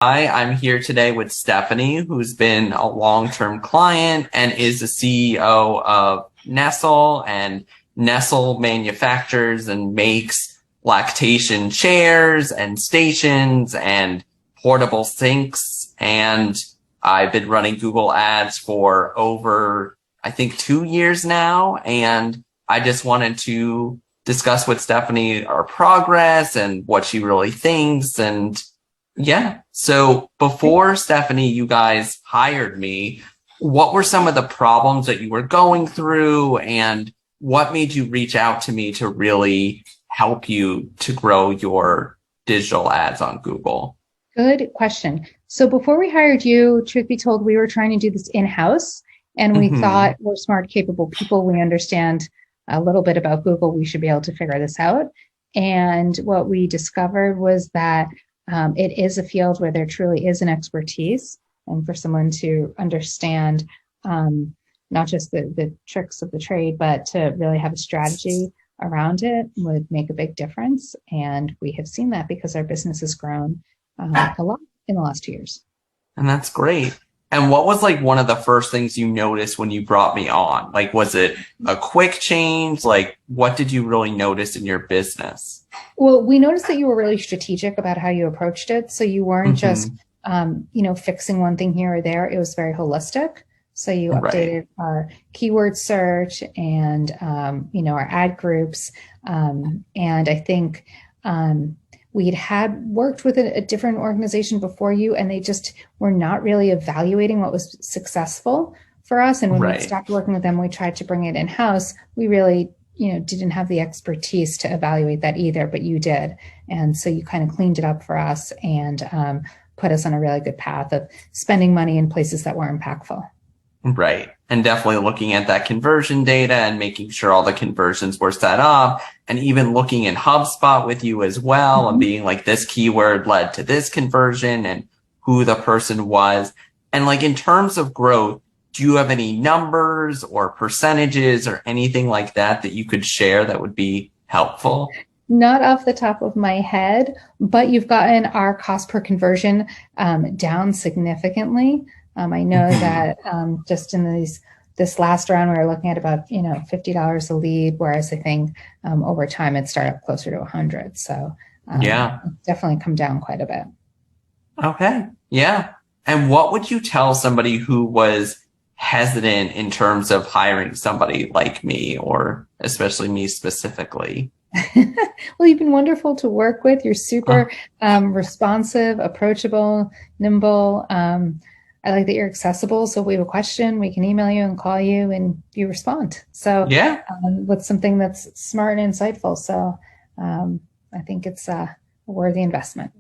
Hi, I'm here today with Stephanie, who's been a long-term client and is the CEO of Nestle. And Nestle manufactures and makes lactation chairs and stations and portable sinks. And I've been running Google Ads for over, I think, 2 years now. And I just wanted to discuss with Stephanie our progress and what she really thinks. And yeah. So before Stephanie, you guys hired me, what were some of the problems that you were going through and what made you reach out to me to really help you to grow your digital ads on Google? Good question. So before we hired you, truth be told, we were trying to do this in-house and we Hmm. thought we're smart, capable people. We understand a little bit about Google. We should be able to figure this out. And what we discovered was that it is a field where there truly is an expertise, and for someone to understand not just the tricks of the trade, but to really have a strategy around it would make a big difference. And we have seen that because our business has grown a lot in the last 2 years. And that's great. And what was like one of the first things you noticed when you brought me on? Like, was it a quick change? Like, what did you really notice in your business? Well, we noticed that you were really strategic about how you approached it. So you weren't just, Hmm. fixing one thing here or there. It was very holistic. So you Right. updated our keyword search and, our ad groups. And I think we'd had worked with a different organization before you, and they just were not really evaluating what was successful for us. And when we Right. stopped working with them, we tried to bring it in house. We really didn't have the expertise to evaluate that either, but you did. And so you kind of cleaned it up for us and put us on a really good path of spending money in places that were impactful. Right. And definitely looking at that conversion data and making sure all the conversions were set up and even looking in HubSpot with you as well and Mhm. being like this keyword led to this conversion and who the person was. And like in terms of growth, do you have any numbers or percentages or anything like that that you could share that would be helpful? Not off the top of my head, but you've gotten our cost per conversion down significantly. I know Hmm. that just in this last round, we were looking at about $50 a lead, whereas I think over time it started up closer to 100. So Yeah. it's definitely come down quite a bit. Okay. Yeah. And what would you tell somebody who was hesitant in terms of hiring somebody like me, or especially me specifically? Well, you've been wonderful to work with. You're super Oh, responsive, approachable, nimble. I like that you're accessible. So if we have a question, we can email you and call you and you respond. So yeah. with something that's smart and insightful. So um, I think it's a worthy investment.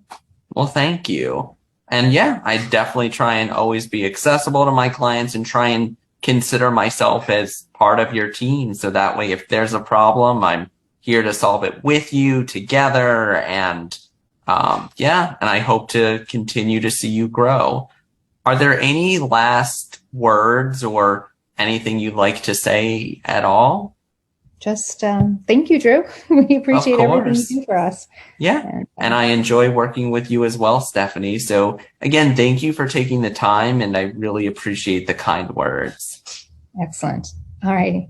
Well, thank you. And yeah, I definitely try and always be accessible to my clients and try and consider myself as part of your team. So that way, if there's a problem, I'm here to solve it with you together. And yeah, and I hope to continue to see you grow. Are there any last words or anything you'd like to say at all? Just thank you, Drew. We Of appreciate everything you course. do for us. Yeah. And And I enjoy working with you as well, Stephanie. So again, thank you for taking the time and I really appreciate the kind words. excellent. All right.